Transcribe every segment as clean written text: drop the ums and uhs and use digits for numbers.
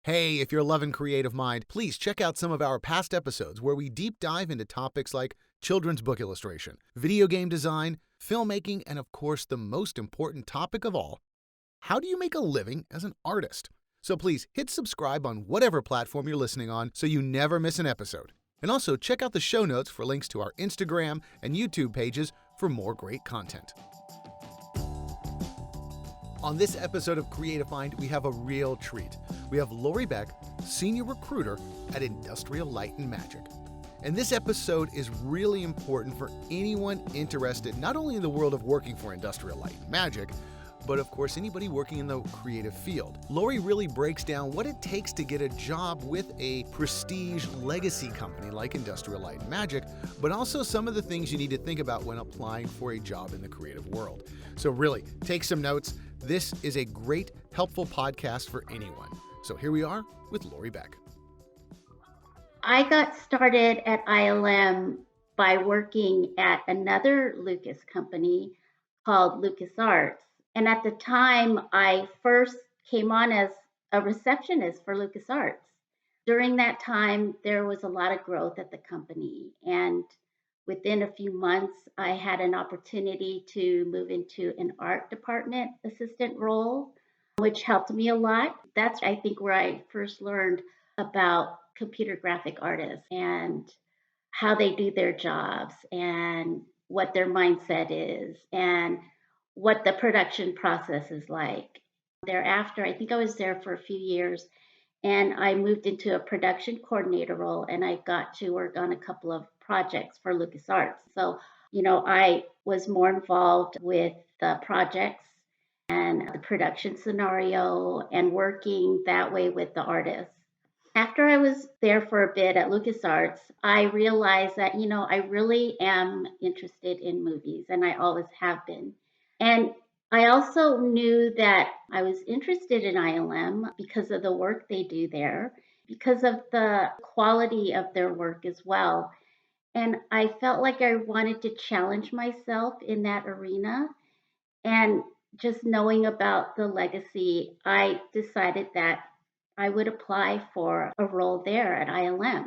Hey, if you're loving Creative Mind, please check out some of our past episodes where we deep dive into topics like children's book illustration, video game design, filmmaking, and of course, the most important topic of all, how do you make a living as an artist? So please hit subscribe on whatever platform you're listening on so you never miss an episode. And also check out the show notes for links to our Instagram and YouTube pages for more great content. On this episode of Creative Mind, we have a real treat. We have Laurie Beck, Senior Recruiter at Industrial Light and Magic. And this episode is really important for anyone interested not only in the world of working for Industrial Light and Magic, but of course anybody working in the creative field. Laurie really breaks down what it takes to get a job with a prestige legacy company like Industrial Light and Magic, but also some of the things you need to think about when applying for a job in the creative world. So really, take some notes. This is a great, helpful podcast for anyone. So here we are with Laurie Beck. I got started at ILM by working at another Lucas company called LucasArts. And at the time, I first came on as a receptionist for LucasArts. During that time, there was a lot of growth at the company. And within a few months, I had an opportunity to move into an art department assistant role, which helped me a lot. That's, I think, where I first learned about computer graphic artists and how they do their jobs and what their mindset is and what the production process is like. Thereafter, I think I was there for a few years and I moved into a production coordinator role and I got to work on a couple of projects for LucasArts. So, I was more involved with the projects and the production scenario and working that way with the artists. After I was there for a bit at LucasArts, I realized that, I really am interested in movies and I always have been. And I also knew that I was interested in ILM because of the work they do there, because of the quality of their work as well. And I felt like I wanted to challenge myself in that arena. And just knowing about the legacy, I decided that I would apply for a role there at ILM.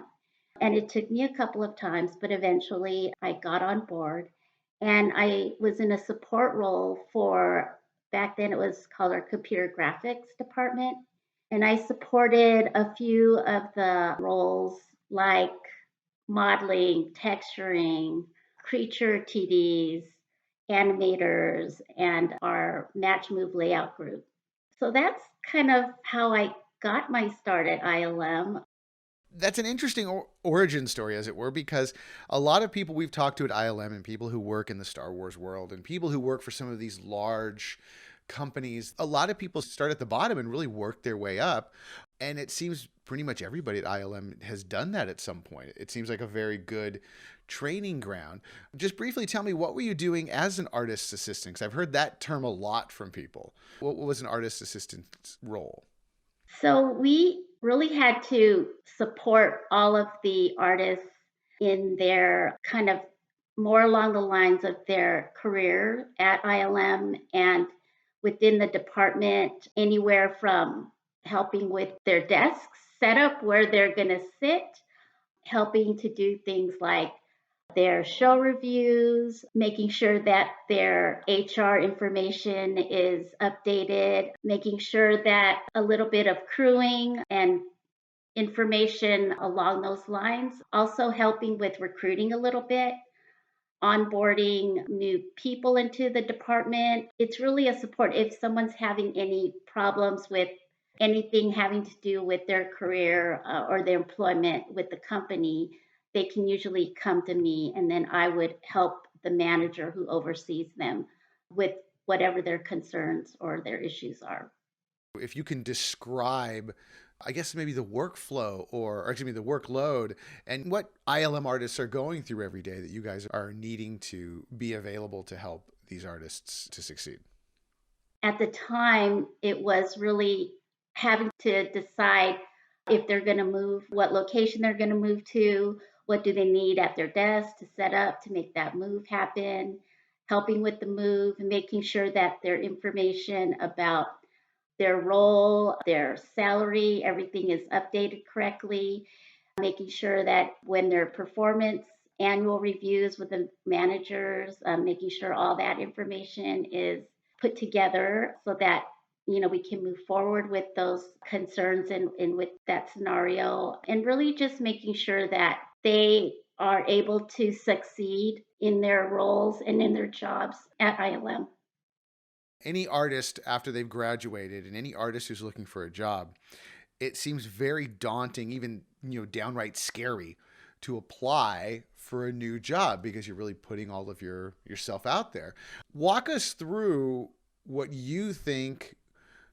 And it took me a couple of times, but eventually I got on board and I was in a support role for, back then it was called our computer graphics department. And I supported a few of the roles like modeling, texturing, creature TDs, animators, and our match move layout group. So that's kind of how I got my start at ILM. That's an interesting origin story, as it were, because a lot of people we've talked to at ILM and people who work in the Star Wars world and people who work for some of these large companies, a lot of people start at the bottom and really work their way up. And it seems pretty much everybody at ILM has done that at some point. It seems like a very good training ground. Just briefly tell me, what were you doing as an artist's assistant? Because I've heard that term a lot from people. What was an artist's assistant's role? So we really had to support all of the artists in their kind of more along the lines of their career at ILM and within the department, anywhere from helping with their desks set up where they're going to sit, helping to do things like their show reviews, making sure that their HR information is updated, making sure that a little bit of crewing and information along those lines, also helping with recruiting a little bit, onboarding new people into the department. It's really a support. If someone's having any problems with anything having to do with their career or their employment with the company, they can usually come to me and then I would help the manager who oversees them with whatever their concerns or their issues are. If you can describe, I guess maybe the workflow or excuse me, the workload and what ILM artists are going through every day that you guys are needing to be available to help these artists to succeed. At the time, it was really having to decide if they're going to move, what location they're going to move to, what do they need at their desk to set up to make that move happen, helping with the move, and making sure that their information about their role, their salary, everything is updated correctly, making sure that when their performance annual reviews with the managers, making sure all that information is put together so that we can move forward with those concerns and with that scenario, and really just making sure that they are able to succeed in their roles and in their jobs at ILM. Any artist after they've graduated and any artist who's looking for a job, it seems very daunting, even, downright scary to apply for a new job because you're really putting all of yourself out there. Walk us through what you think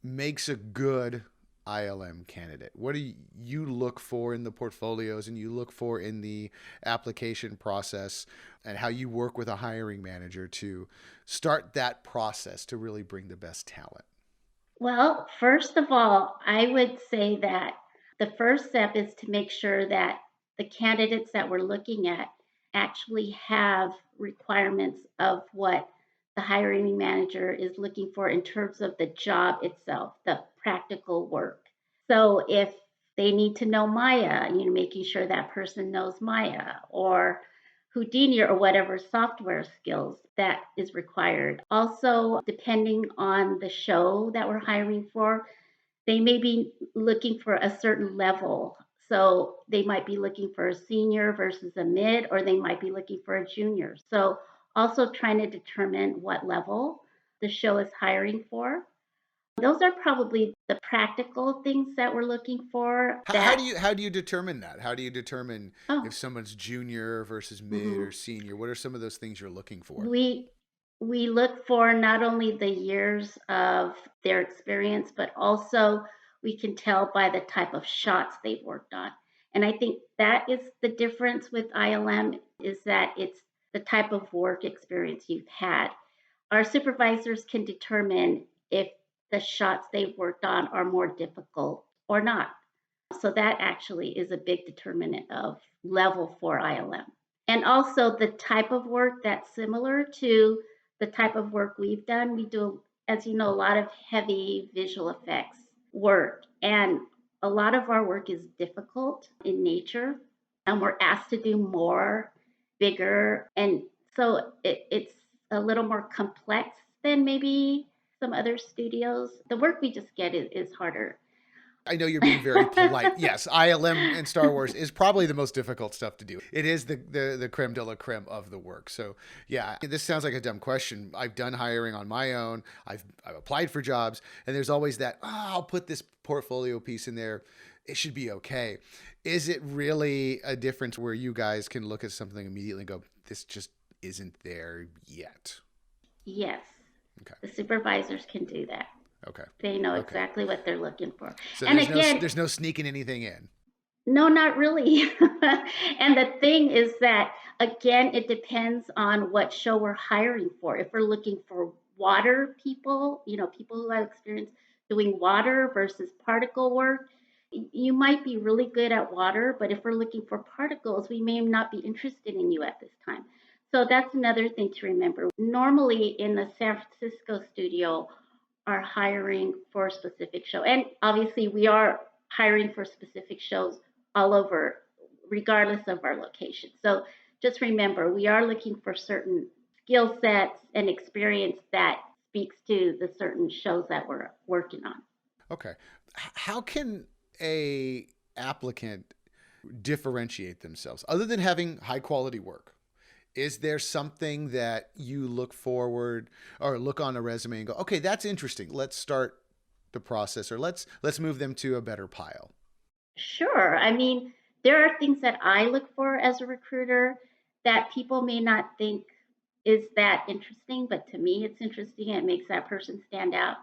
makes a good ILM candidate. What do you look for in the portfolios and you look for in the application process, and how you work with a hiring manager to start that process to really bring the best talent? Well, first of all, I would say that the first step is to make sure that the candidates that we're looking at actually have requirements of what the hiring manager is looking for in terms of the job itself, the practical work. So if they need to know Maya, making sure that person knows Maya, or Houdini or whatever software skills that is required. Also, depending on the show that we're hiring for, they may be looking for a certain level. So they might be looking for a senior versus a mid, or they might be looking for a junior. So also trying to determine what level the show is hiring for. Those are probably the practical things that we're looking for. How do you determine that? How do you determine if Oh, someone's junior versus mid or mhm. senior? What are some of those things you're looking for? we we look for not only the years of their experience, but also we can tell by the type of shots they've worked on. And I think that is the difference with ILM, is that it's the type of work experience you've had. Our supervisors can determine if the shots they've worked on are more difficult or not. So that actually is a big determinant of level for ILM. And also the type of work that's similar to the type of work we've done. We do, as you know, a lot of heavy visual effects work. And a lot of our work is difficult in nature. And we're asked to do more, bigger. And so it's a little more complex than maybe some other studios. The work we just get is harder. I know you're being very polite. Yes, ILM and Star Wars is probably the most difficult stuff to do. It is the creme de la creme of the work. So yeah, this sounds like a dumb question. I've done hiring on my own. I've applied for jobs, and there's always that, I'll put this portfolio piece in there. It should be okay. Is it really a difference where you guys can look at something immediately and go, this just isn't there yet? Yes, Okay. the supervisors can do that. Okay. They know Okay. exactly what they're looking for. So And there's no again, there's no sneaking anything in. no, not really. And the thing is that, again, it depends on what show we're hiring for. If we're looking for water people, people who have experience doing water versus particle work, you might be really good at water, but if we're looking for particles, we may not be interested in you at this time. So that's another thing to remember. Normally in the San Francisco studio, are hiring for a specific show. And obviously, we are hiring for specific shows all over, regardless of our location. So just remember, we are looking for certain skill sets and experience that speaks to the certain shows that we're working on. Okay. How can a applicant differentiate themselves other than having high quality work? Is there something that you look forward or look on a resume and go, okay, that's interesting. Let's start the process, or let's move them to a better pile. Sure. I mean, there are things that I look for as a recruiter that people may not think is that interesting, but to me, it's interesting. It makes that person stand out.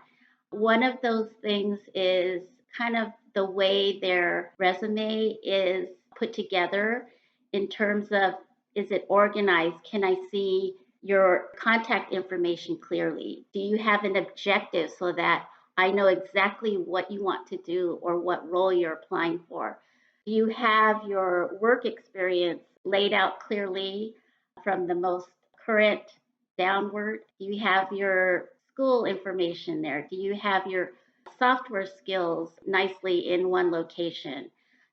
One of those things is kind of the way their resume is put together in terms of, is it organized? Can I see your contact information clearly? Do you have an objective so that I know exactly what you want to do or what role you're applying for? Do you have your work experience laid out clearly from the most current downward? Do you have your school information there? Do you have your software skills nicely in one location?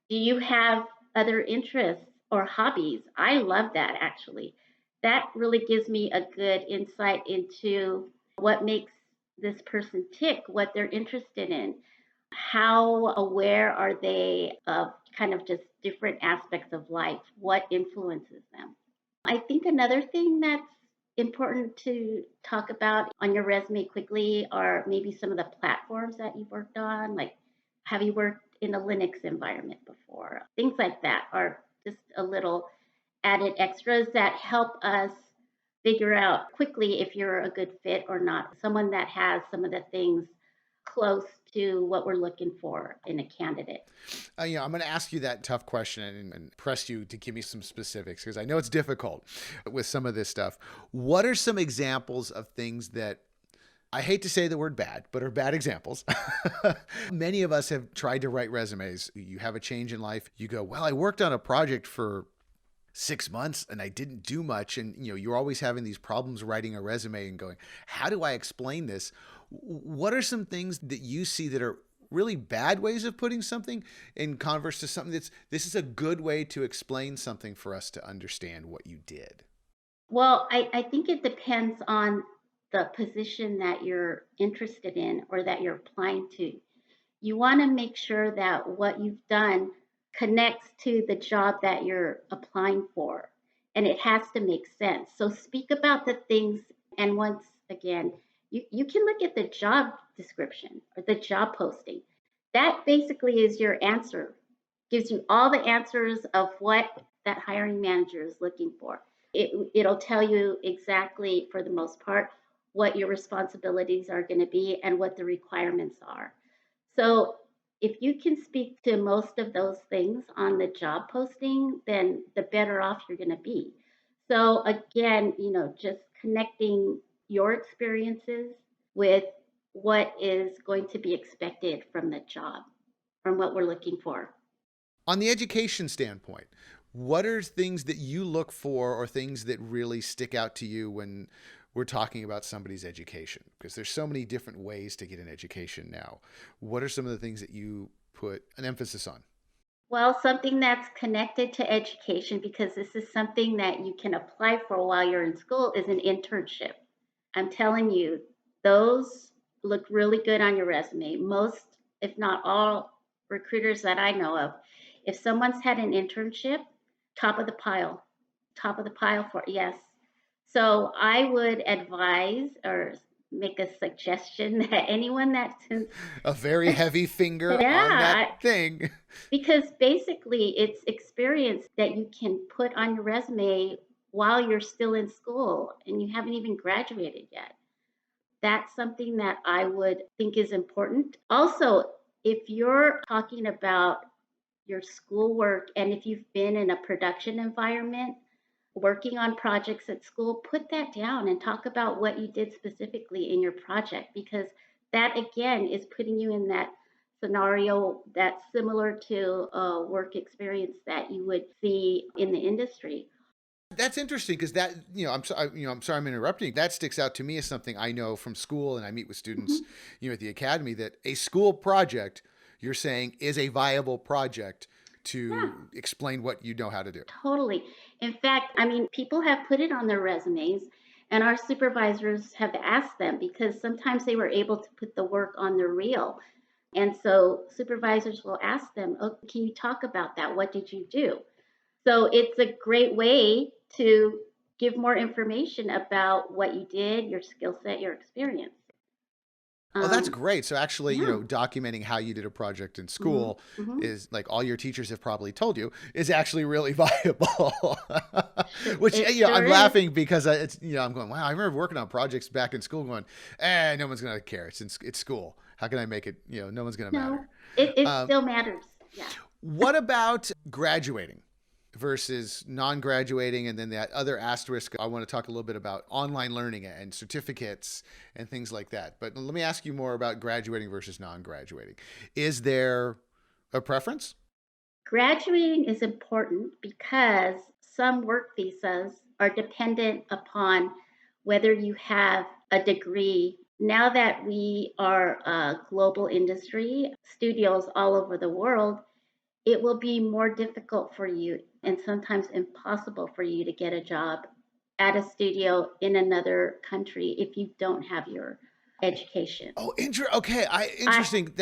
Do you have other interests or hobbies? I love that actually. That really gives me a good insight into what makes this person tick, what they're interested in. How aware are they of kind of just different aspects of life? What influences them? I think another thing that's important to talk about on your resume quickly are maybe some of the platforms that you've worked on. Like, have you worked in a Linux environment before? Things like that are just a little added extras that help us figure out quickly if you're a good fit or not. Someone that has some of the things close to what we're looking for in a candidate. I'm going to ask you that tough question and press you to give me some specifics because I know it's difficult with some of this stuff. What are some examples of things that I hate to say the word bad, but are bad examples? Many of us have tried to write resumes. You have a change in life. You go, well, I worked on a project for 6 months and I didn't do much. And, you're always having these problems writing a resume and going, how do I explain this? What are some things that you see that are really bad ways of putting something in converse to something this is a good way to explain something for us to understand what you did? Well, I think it depends on the position that you're interested in or that you're applying to. You want to make sure that what you've done connects to the job that you're applying for, and it has to make sense. So speak about the things, and once again, you can look at the job description or the job posting. That basically is your answer, gives you all the answers of what that hiring manager is looking for. It'll tell you exactly, for the most part, what your responsibilities are going to be and what the requirements are. So if you can speak to most of those things on the job posting, then the better off you're going to be. So again, just connecting your experiences with what is going to be expected from the job, from what we're looking for. On the education standpoint, what are things that you look for or things that really stick out to you when we're talking about somebody's education? Because there's so many different ways to get an education now. What are some of the things that you put an emphasis on? Well, something that's connected to education, because this is something that you can apply for while you're in school, is an internship. I'm telling you, those look really good on your resume. Most, if not all, recruiters that I know of, if someone's had an internship, top of the pile, top of the pile for yes. So I would advise or make a suggestion that anyone that's in, A very heavy finger on that yeah, thing. because basically it's experience that you can put on your resume while you're still in school and you haven't even graduated yet. That's something that I would think is important. Also, if you're talking about your schoolwork and if you've been in a production environment, working on projects at school, put that down and talk about what you did specifically in your project because that again is putting you in that scenario that's similar to a work experience that you would see in the industry. That's interesting because that, I'm sorry I'm interrupting. That sticks out to me as something I know from school and I meet with students, Mhm. at the academy that a school project you're saying is a viable project Yeah, to explain what you know how to do. totally. In fact, I mean, people have put it on their resumes, and our supervisors have asked them because sometimes they were able to put the work on their reel. And so supervisors will ask them, oh, can you talk about that? What did you do? So it's a great way to give more information about what you did, your skill set, your experience. Oh, that's Um, great. So actually, yeah. documenting how you did a project in Hmm. school Hmm. is like all your teachers have probably told you is actually really viable. Which, It I'm sure is. laughing because it's, I'm going, wow, I remember working on projects back in school going, no one's going to care. It's school. How can I make it, no one's going to matter. No, it Um, still matters. Yeah. what about graduating versus non-graduating? And then that other asterisk, I want to talk a little bit about online learning and certificates and things like that. But let me ask you more about graduating versus non-graduating. Is there a preference? Graduating is important because some work visas are dependent upon whether you have a degree Now that we are a global industry, studios all over the world, it will be more difficult for you and sometimes impossible for you to get a job at a studio in another country if you don't have your education. Oh, okay. I Interesting.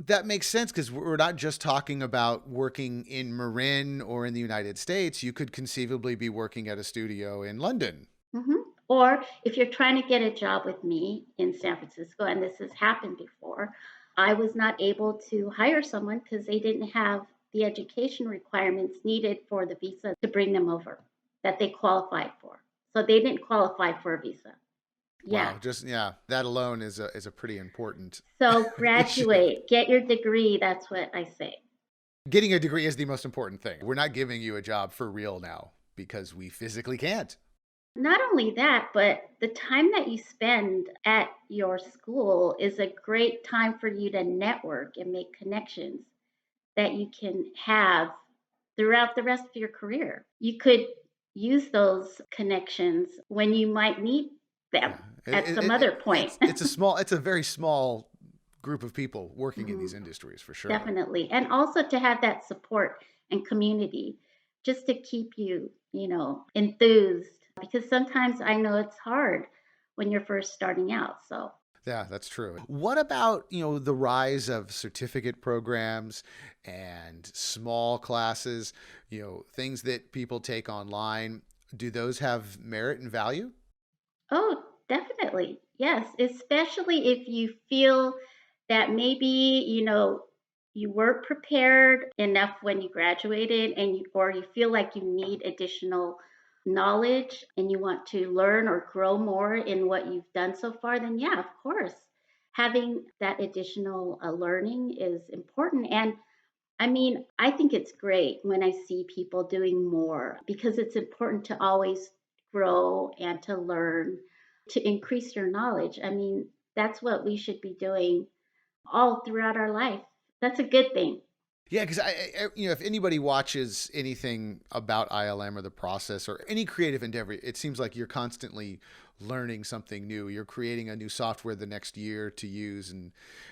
That makes sense because we're not just talking about working in Marin or in the United States. You could conceivably be working at a studio in London. Mhm. Or if you're trying to get a job with me in San Francisco, and this has happened before, I was not able to hire someone because they didn't have the education requirements needed for the visa to bring them over that they qualified for. So they didn't qualify for a visa. Yeah. Wow, just yeah, that alone is a pretty important So issue. graduate, get your degree. That's what I say. Getting a degree is the most important thing. We're not giving you a job for real now because we physically can't. Not only that, but the time that you spend at your school is a great time for you to network and make connections that you can have throughout the rest of your career. You could use those connections when you might need them Yeah, at some other point. it's a very small group of people working in Mhm. these industries for sure. Definitely. And also to have that support and community just to keep you, enthused because sometimes I know it's hard when you're first starting out. So, Yeah, that's true. What about, the rise of certificate programs and small classes, things that people take online? Do those have merit and value? oh, definitely. Yes, especially if you feel that maybe, you weren't prepared enough when you graduated or you feel like you need additional knowledge and you want to learn or grow more in what you've done so far, then yeah, of course. Having that additional learning is important. And I mean, I think it's great when I see people doing more because it's important to always grow and to learn to increase your knowledge. I mean, that's what we should be doing all throughout our life. That's a good thing. Yeah, because if anybody watches anything about ILM or the process or any creative endeavor, it seems like you're constantly learning something new. You're creating a new software the next year to use, and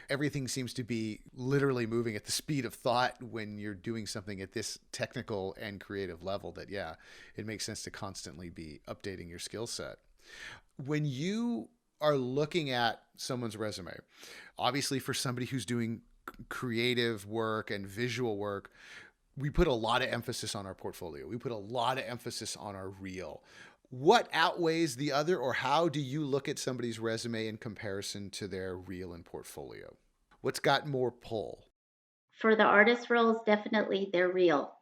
everything seems to be literally moving at the speed of thought when you're doing something at this technical and creative level. That yeah, it makes sense to constantly be updating your skill set. When you are looking at someone's resume, obviously for somebody who's doing creative work and visual work, we put a lot of emphasis on our portfolio. We put a lot of emphasis on our reel. What outweighs the other, or how do you look at somebody's resume in comparison to their reel and portfolio? What's got more pull? For the artist roles, definitely they're real.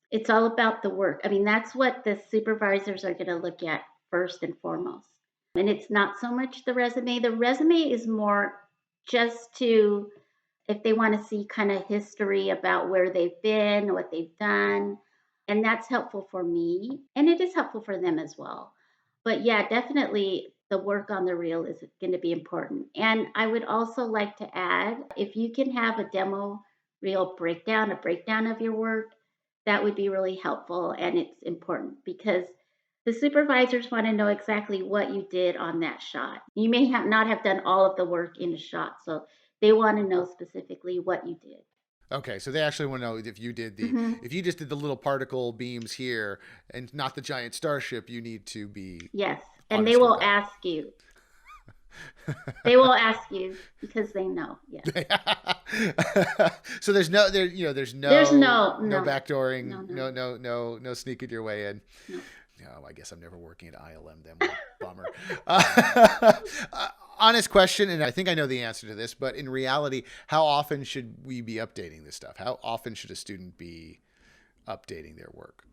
It's all about the work. I mean, that's what the supervisors are going to look at first and foremost. And it's not so much the resume. The resume is more just to if they want to see kind of history about where they've been, what they've done. And that's helpful for me. And it is helpful for them as well. But yeah, definitely the work on the reel is going to be important. And I would also like to add if you can have a demo reel breakdown, a breakdown of your work, that would be really helpful. And it's important because the supervisors want to know exactly what you did on that shot. You may not have done all of the work in a shot. So they want to know specifically what you did. Okay, so they actually want to know Hmm. if you just did the little particle beams here and not the giant starship, you need to be Yes. And they honest with will that. ask you. They will ask you because they know. Yes. So there's There's no no, backdooring, no sneaking your way in. no. No, I guess I'm never working at ILM then. What a bummer. Uh, Honest question, and I think I know the answer to this, but in reality, how often should we be updating this stuff? How often should a student be updating their work?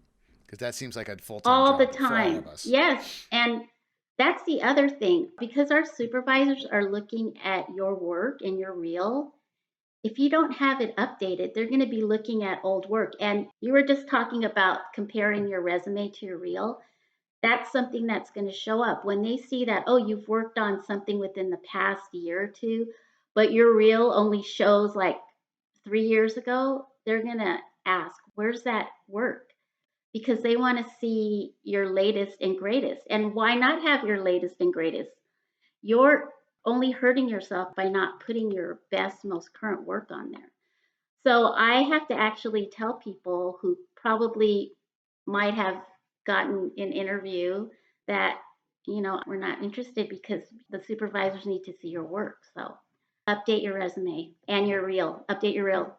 Because that seems like a full-time All the job for all time. of us. Yes. And that's the other thing because our supervisors are looking at your work and your reel. If you don't have it updated, they're going to be looking at old work. And you were just talking about comparing your resume to your reel. That's something that's going to show up when they see that, oh, you've worked on something within the past year or two, but your reel only shows like 3 years ago. They're going to ask, where's that work? Because they want to see your latest and greatest. And why not have your latest and greatest? Your only hurting yourself by not putting your best, most current work on there. So I have to actually tell people who probably might have gotten an interview that, we're not interested because the supervisors need to see your work. So update your resume and your reel, update your reel.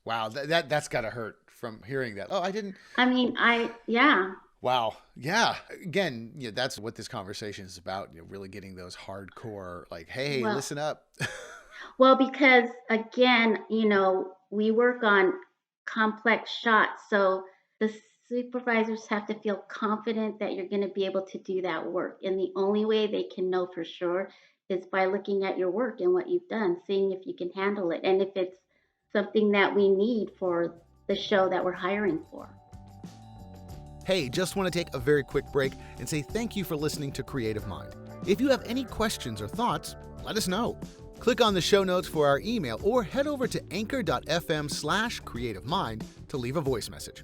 Wow, that's got to hurt from hearing that. Oh, I didn't. I mean, yeah. Wow. Yeah. Again, that's what this conversation is about. Really getting those hardcore, like, hey, Well, listen up. well, because again, we work on complex shots. So the supervisors have to feel confident that you're going to be able to do that work. And the only way they can know for sure is by looking at your work and what you've done, seeing if you can handle it and if it's something that we need for the show that we're hiring for. Hey, just want to take a very quick break and say thank you for listening to Creative Mind. If you have any questions or thoughts, let us know. Click on the show notes for our email or head over to anchor.fm/creativemind to leave a voice message.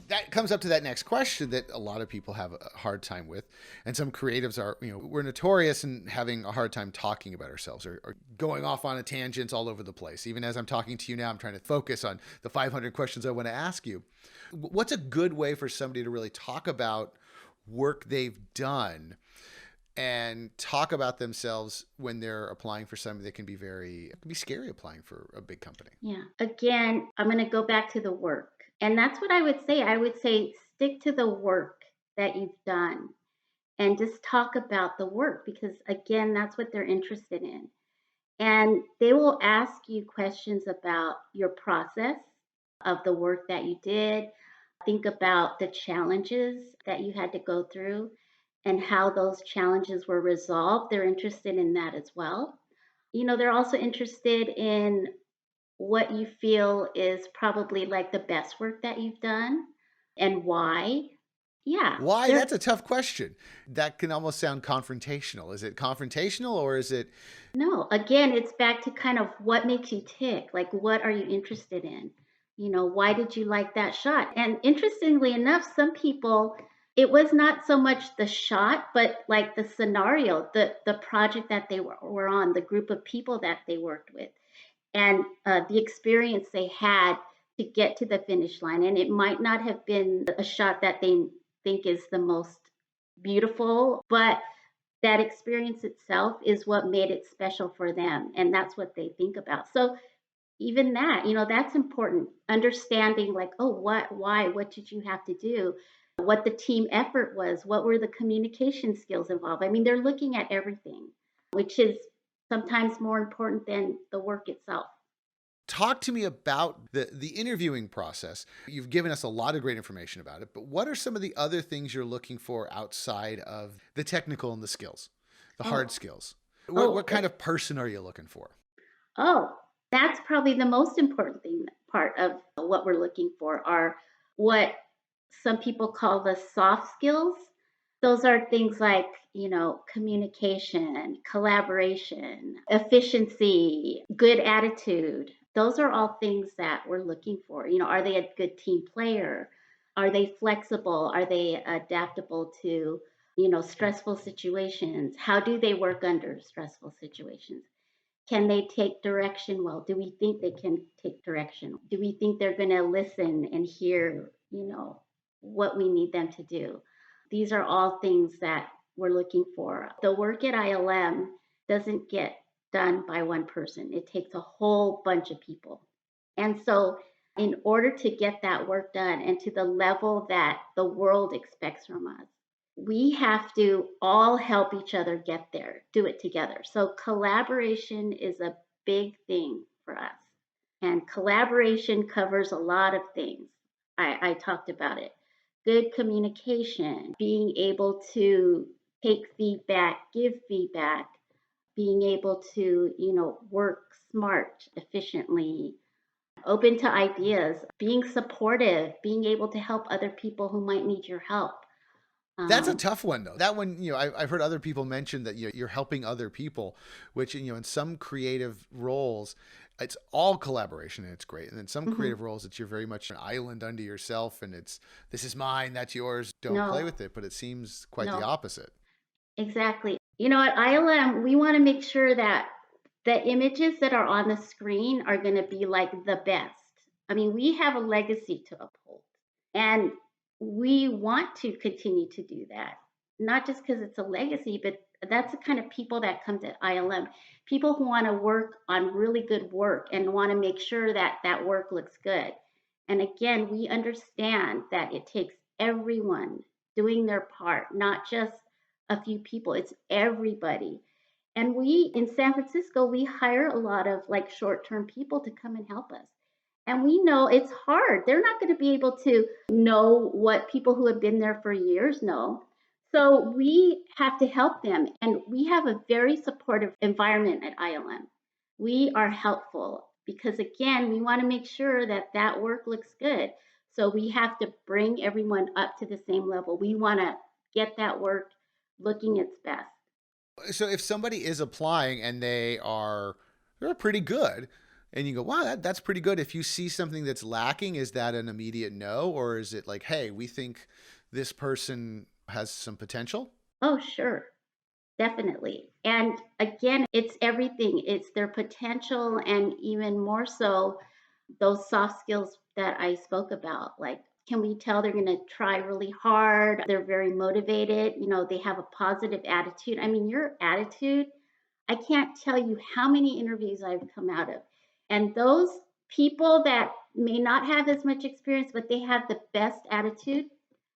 That comes up to that next question that a lot of people have a hard time with. And some creatives are, we're notorious in having a hard time talking about ourselves or going off on a tangent all over the place. Even as I'm talking to you now, I'm trying to focus on the 500 questions I want to ask you. What's a good way for somebody to really talk about work they've done and talk about themselves when they're applying for something that can be scary applying for a big company? Yeah. Again, I'm going to go back to the work. And that's what I would say. I would say stick to the work that you've done and just talk about the work because, again, that's what they're interested in. And they will ask you questions about your process of the work that you did. Think about the challenges that you had to go through and how those challenges were resolved. They're interested in that as well. They're also interested in what you feel is probably like the best work that you've done and why. Yeah, Why? they're That's a tough question. That can almost sound confrontational. Is it confrontational or is it? no, again, it's back to kind of what makes you tick. Like, what are you interested in? Why did you like that shot? And interestingly enough, some people, it was not so much the shot, but like the scenario, the project that they were on, the group of people that they worked with, and the experience they had to get to the finish line. And it might not have been a shot that they think is the most beautiful, but that experience itself is what made it special for them. And that's what they think about. So even that, that's important. Understanding, like, oh, why, what did you have to do? What the team effort was, what were the communication skills involved? I mean, they're looking at everything, which is sometimes more important than the work itself. Talk to me about the interviewing process. You've given us a lot of great information about it, but what are some of the other things you're looking for outside of the technical and the skills, the Oh, hard skills? oh, What kind of person are you looking for? oh, that's probably the most important thing, part of what we're looking for are what some people call the soft skills. Those are things like, communication, collaboration, efficiency, good attitude. Those are all things that we're looking for. Are they a good team player? Are they flexible? Are they adaptable to, stressful situations? How do they work under stressful situations? Can they take direction well? Do we think they can take direction? Do we think they're going to listen and hear, what we need them to do? These are all things that we're looking for. The work at ILM doesn't get done by one person, it takes a whole bunch of people. And so, in order to get that work done and to the level that the world expects from us, we have to all help each other get there, do it together. So collaboration is a big thing for us. And collaboration covers a lot of things. I talked about it. Good communication, being able to take feedback, give feedback, being able to, work smart, efficiently, open to ideas, being supportive, being able to help other people who might need your help. That's a Um, tough one, though. That one, I've heard other people mention that you're helping other people, which, in some creative roles, it's all collaboration and it's great. And in some mhm. creative roles, it's you're very much an island unto yourself and it's, this is mine, that's yours, don't play No, with it. But it seems quite the no, opposite. exactly. At ILM, we want to make sure that the images that are on the screen are going to be like the best. I mean, we have a legacy to uphold, and we want to continue to do that, not just because it's a legacy, but that's the kind of people that come to ILM. People who want to work on really good work and want to make sure that that work looks good. And again, we understand that it takes everyone doing their part, not just a few people, it's everybody. And we in San Francisco, we hire a lot of like short term people to come and help us. And we know it's hard. They're not going to be able to know what people who have been there for years know. So we have to help them. And we have a very supportive environment at ILM. We are helpful because, again, we want to make sure that that work looks good. So we have to bring everyone up to the same level. We want to get that work looking its best. So if somebody is applying and they're pretty good, and you go, wow, that's pretty good. If you see something that's lacking, is that an immediate no, or is it like, hey, we think this person has some potential? Oh, sure. Definitely. And again, it's everything. It's their potential and even more so those soft skills that I spoke about. Like, can we tell they're going to try really hard? They're very motivated. They have a positive attitude. I mean, your attitude, I can't tell you how many interviews I've come out of. And those people that may not have as much experience, but they have the best attitude,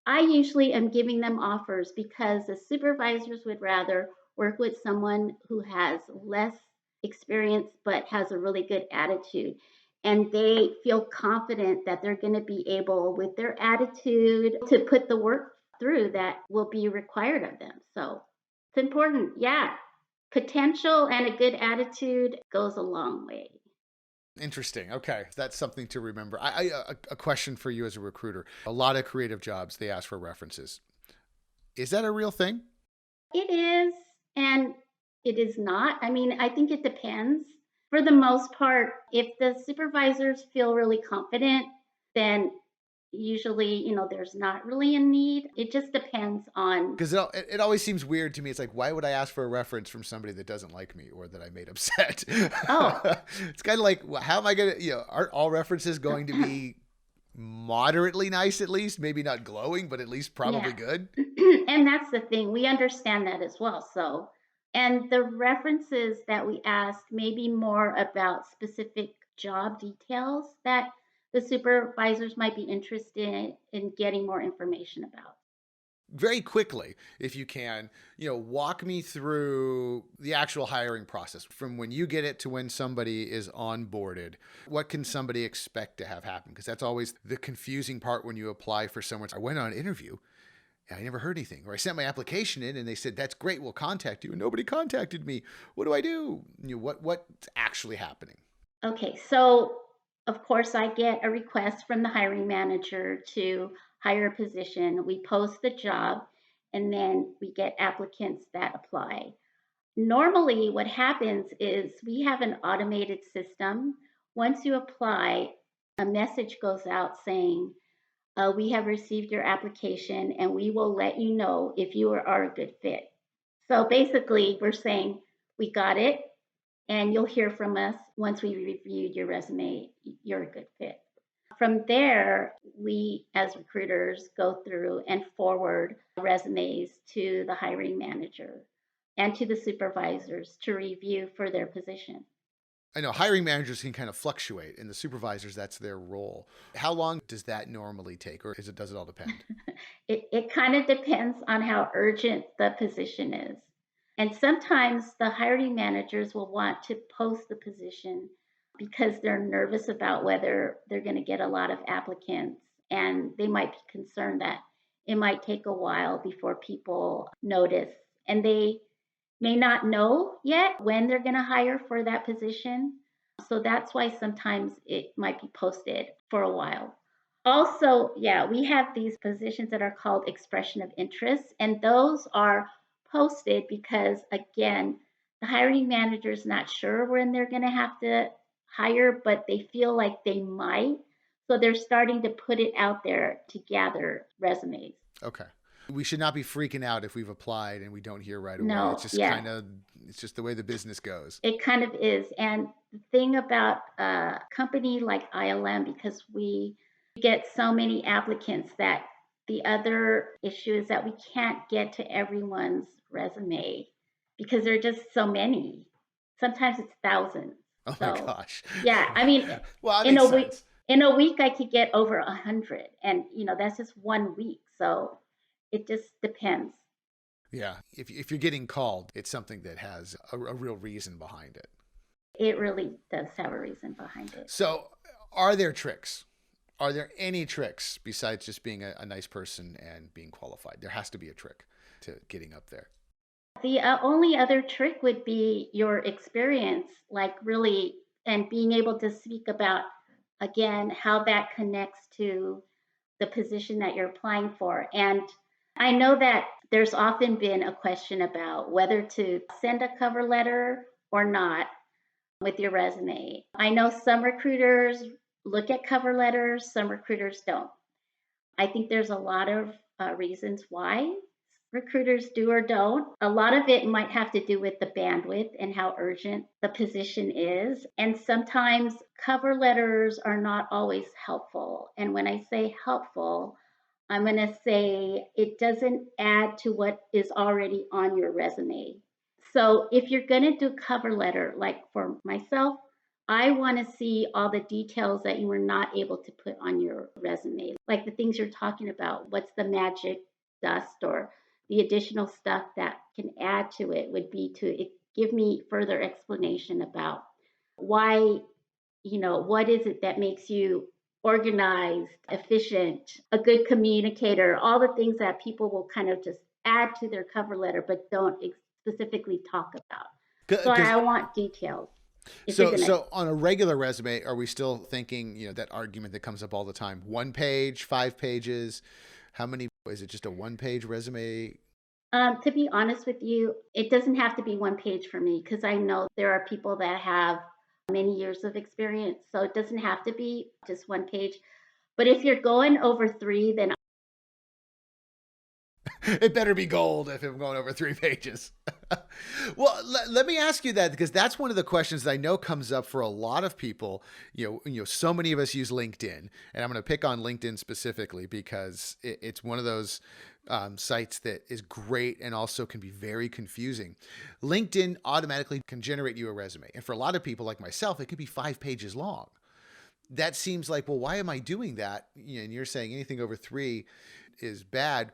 I usually am giving them offers because the supervisors would rather work with someone who has less experience but has a really good attitude. And they feel confident that they're going to be able, with their attitude, to put the work through that will be required of them. So it's important. Yeah. Potential and a good attitude goes a long way. Interesting. Okay, that's something to remember. A question for you as a recruiter. A lot of creative jobs, they ask for references. Is that a real thing? It is, and it is not. I mean, I think it depends. For the most part, if the supervisors feel really confident, then usually, there's not really a need. It just depends on. Because it always seems weird to me. It's like, why would I ask for a reference from somebody that doesn't like me or that I made upset? Oh. It's kind of like, how am I going to, aren't all references going to be moderately nice at least? Maybe not glowing, but at least probably Yeah. good? And that's the thing. We understand that as well. So, and the references that we ask may be more about specific job details that the supervisors might be interested in getting more information about. Very quickly, if you can, walk me through the actual hiring process from when you get it to when somebody is onboarded. What can somebody expect to have happen? Because that's always the confusing part when you apply for someone. I went on an interview and I never heard anything, or I sent my application in and they said, that's great, we'll contact you. And nobody contacted me. What do I do? What's actually happening? Okay, so of course, I get a request from the hiring manager to hire a position. We post the job and then we get applicants that apply. Normally, what happens is we have an automated system. Once you apply, a message goes out saying, we have received your application and we will let you know if you are a good fit. So basically, we're saying, we got it and you'll hear from us once we reviewed your resume. You're a good fit. From there, we as recruiters go through and forward resumes to the hiring manager and to the supervisors to review for their position. I know hiring managers can kind of fluctuate, and the supervisors, that's their role. How long does that normally take, or does it all depend? It kind of depends on how urgent the position is. And sometimes the hiring managers will want to post the position because they're nervous about whether they're going to get a lot of applicants. And they might be concerned that it might take a while before people notice. And they may not know yet when they're going to hire for that position. So that's why sometimes it might be posted for a while. Also, yeah, we have these positions that are called expression of interest, and those are posted because, again, the hiring manager is not sure when they're going to have to hire, but they feel like they might. So they're starting to put it out there to gather resumes. Okay. We should not be freaking out if we've applied and we don't hear right away. It's No, just yeah, kind of, it's just the way the business goes. it kind of is. And the thing about a company like ILM, because we get so many applicants, that the other issue is that we can't get to everyone's resume because there are just so many. Sometimes it's thousands. Oh my So, gosh. yeah, I mean, Well, that in makes a week, sense. I could get over 100, and that's just 1 week. So it just depends. Yeah. If you're getting called, it's something that has a real reason behind it. It really does have a reason behind it. So, are there tricks? Are there any tricks besides just being a nice person and being qualified? There has to be a trick to getting up there. The only other trick would be your experience, like really, and being able to speak about, again, how that connects to the position that you're applying for. And I know that there's often been a question about whether to send a cover letter or not with your resume. I know some recruiters look at cover letters, some recruiters don't. I think there's a lot of reasons why recruiters do or don't. A lot of it might have to do with the bandwidth and how urgent the position is. And sometimes cover letters are not always helpful. And when I say helpful, I'm going to say it doesn't add to what is already on your resume. So if you're going to do cover letter, like for myself, I want to see all the details that you were not able to put on your resume, like the things you're talking about. What's the magic dust or the additional stuff that can add to it would be to give me further explanation about why, what is it that makes you organized, efficient, a good communicator, all the things that people will kind of just add to their cover letter but don't specifically talk about. So Because I want details if you're so gonna. so on a regular resume, are we still thinking, that argument that comes up all the time? 1 page, 5 pages? How many is it just a 1 page resume? To be honest with you, it doesn't have to be 1 page for me because I know there are people that have many years of experience. So it doesn't have to be just 1 page. But if you're going over three, then It better be gold if I'm going over 3 pages. Well, let me ask you that, because that's one of the questions that I know comes up for a lot of people. So many of us use LinkedIn, and I'm going to pick on LinkedIn specifically because it's one of those sites that is great and also can be very confusing. LinkedIn automatically can generate you a resume, and for a lot of people like myself, it could be 5 pages long. That seems like, well, why am I doing that? And you're saying anything over 3 is bad.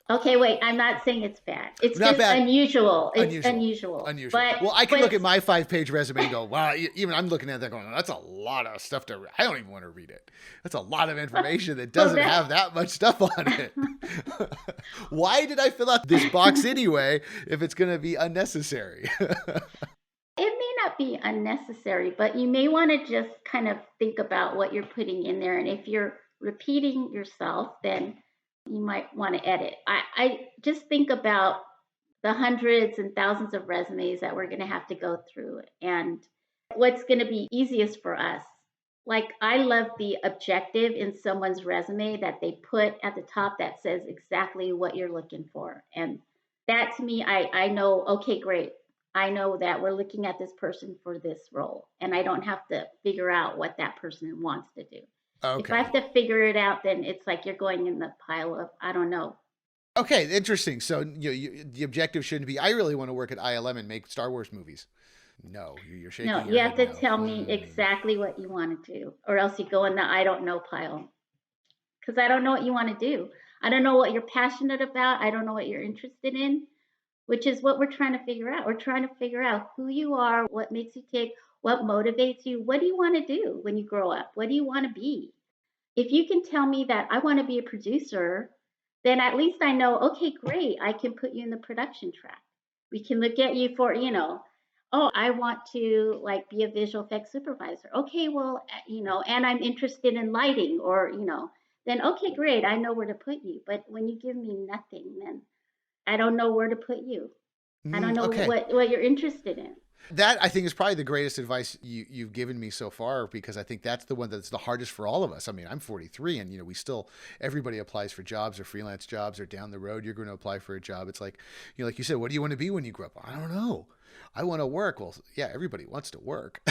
okay, wait, I'm not saying it's bad. It's Not just bad. unusual. It's Unusual. unusual. Unusual. But Well, I can but look at it's my 5 page resume and go, wow, even I'm looking at that going, that's a lot of stuff I don't even want to read it. That's a lot of information that well doesn't have that much stuff on it. Why did I fill out this box anyway if it's going to be unnecessary? it may not be unnecessary, but you may want to just kind of think about what you're putting in there. And if you're repeating yourself, then you might want to edit. I just think about the hundreds and thousands of resumes that we're going to have to go through and what's going to be easiest for us. Like, I love the objective in someone's resume that they put at the top that says exactly what you're looking for. And that to me, I know, okay, great. I know that we're looking at this person for this role, and I don't have to figure out what that person wants to do. If I Okay. have to figure it out, then it's like you're going in the pile of, I don't know. Okay, interesting. So the objective shouldn't be, I really want to work at ILM and make Star Wars movies. No, you're No, shaking your you have head to no. tell me exactly what you want to do, or else you go in the I don't know pile. Because I don't know what you want to do. I don't know what you're passionate about. I don't know what you're interested in, which is what we're trying to figure out. We're trying to figure out who you are, what makes you tick, what motivates you. What do you want to do when you grow up? What do you want to be? If you can tell me that I want to be a producer, then at least I know, okay, great, I can put you in the production track. We can look at you for, oh, I want to like be a visual effects supervisor. Okay, well, and I'm interested in lighting or, then okay, great, I know where to put you. But when you give me nothing, then I don't know where to put you. I don't know Okay. what you're interested in. That, I think, is probably the greatest advice you've given me so far, because I think that's the one that's the hardest for all of us. I mean, I'm 43 and, everybody applies for jobs or freelance jobs, or down the road, you're going to apply for a job. It's like, like you said, what do you want to be when you grow up? I don't know. I want to work. Well, yeah, everybody wants to work.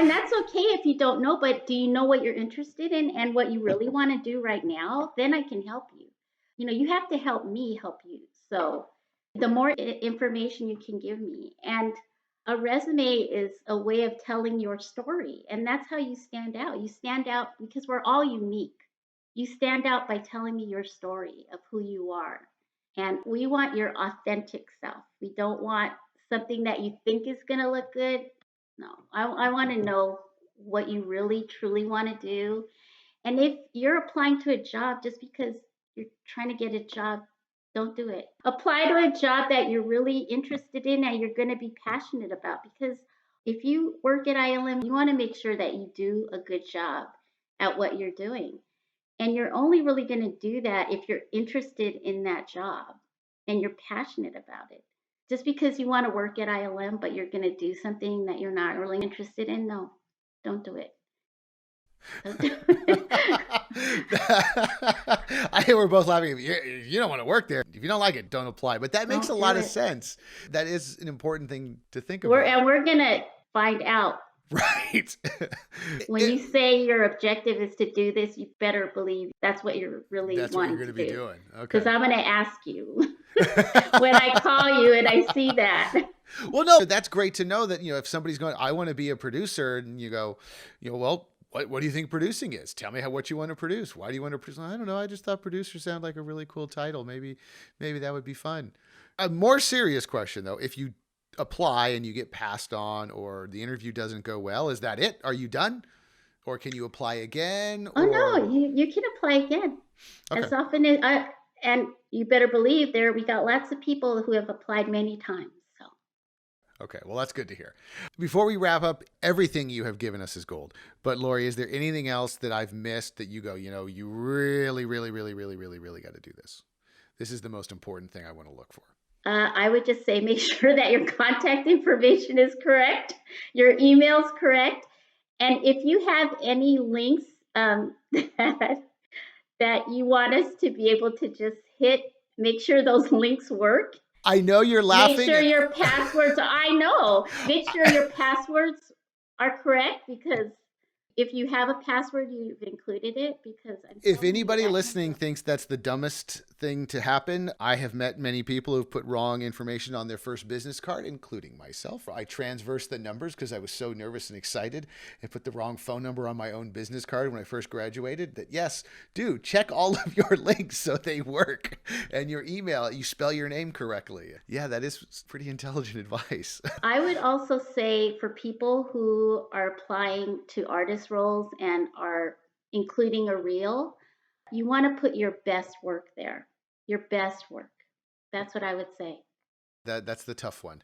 That's okay if you don't know, but do you know what you're interested in and what you really want to do right now? Then I can help you. You have to help me help you. So the more information you can give me. And a resume is a way of telling your story. And that's how you stand out. You stand out because we're all unique. You stand out by telling me your story of who you are. And we want your authentic self. We don't want something that you think is going to look good. No, I want to know what you really, truly want to do. And if you're applying to a job just because you're trying to get a job, don't do it. Apply to a job that you're really interested in and you're going to be passionate about. Because if you work at ILM, you want to make sure that you do a good job at what you're doing. And you're only really going to do that if you're interested in that job and you're passionate about it. Just because you want to work at ILM, but you're going to do something that you're not really interested in, no, don't do it. I think we're both laughing. If you don't want to work there, if you don't like it, don't apply. But that makes a lot of sense. That is an important thing to think about. And we're going to find out. Right. When you say your objective is to do this, you better believe that's what you're really wanting to do. That's what you're going to be doing. Okay. Because I'm going to ask you when I call you and I see that. Well, no, that's great to know that, if somebody's going, I want to be a producer, and you go, well, what do you think producing is? Tell me what you want to produce. Why do you want to produce? I don't know. I just thought producer sounded like a really cool title. Maybe that would be fun. A more serious question, though, if you apply and you get passed on, or the interview doesn't go well, is that it? Are you done? Or can you apply again? Oh, no, you can apply again. Okay. As often as, and you better believe we got lots of people who have applied many times. So. Okay, well, that's good to hear. Before we wrap up, everything you have given us is gold. But Laurie, is there anything else that I've missed that you go, you really, really, really, really, really, really got to do this? This is the most important thing I want to look for. I would just say make sure that your contact information is correct, your email's correct, and if you have any links that you want us to be able to just hit, make sure those links work. I know you're laughing. Make sure your passwords, make sure your passwords are correct, because if you have a password, you've included it, because if anybody listening thinks that's the dumbest thing to happen, I have met many people who've put wrong information on their first business card, including myself. I transversed the numbers because I was so nervous and excited, and put the wrong phone number on my own business card when I first graduated. That, yes, do check all of your links so they work, and your email, you spell your name correctly. Yeah, that is pretty intelligent advice. I would also say, for people who are applying to artist roles and are including a reel, you want to put your best work there. Your best work. That's what I would say. That's the tough one.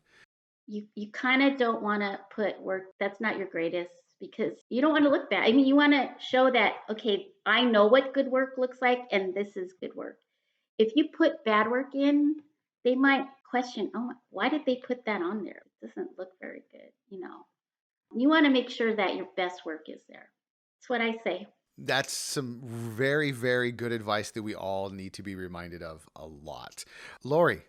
You kind of don't want to put work that's not your greatest, because you don't want to look bad. I mean, you want to show that, okay, I know what good work looks like, and this is good work. If you put bad work in, they might question, oh, why did they put that on there? It doesn't look very good, You want to make sure that your best work is there. That's what I say. That's some very, very good advice that we all need to be reminded of a lot. Laurie,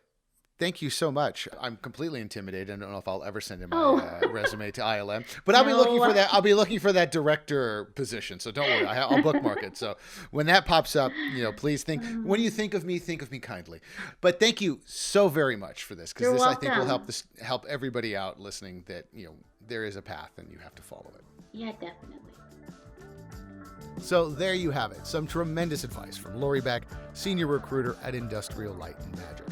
thank you so much. I'm completely intimidated. I don't know if I'll ever send in my resume to ILM, but I'll be looking for that. I'll be looking for that director position. So don't worry, I'll bookmark it. So when that pops up, please think, when you think of me kindly. But thank you so very much for this, because I think will help everybody out listening, that, there is a path and you have to follow it. Yeah, definitely. So there you have it. Some tremendous advice from Laurie Beck, Senior Recruiter at Industrial Light and Magic.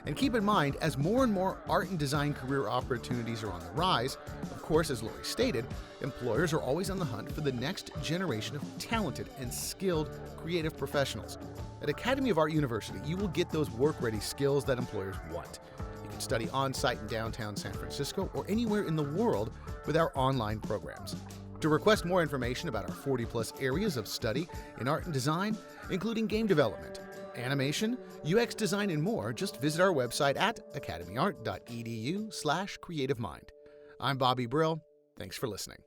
And keep in mind, as more and more art and design career opportunities are on the rise, of course, as Laurie stated, employers are always on the hunt for the next generation of talented and skilled creative professionals. At Academy of Art University, you will get those work-ready skills that employers want. You can study on-site in downtown San Francisco or anywhere in the world with our online programs. To request more information about our 40-plus areas of study in art and design, including game development, animation, UX design, and more, just visit our website at academyart.edu/creativemind. I'm Bobby Brill. Thanks for listening.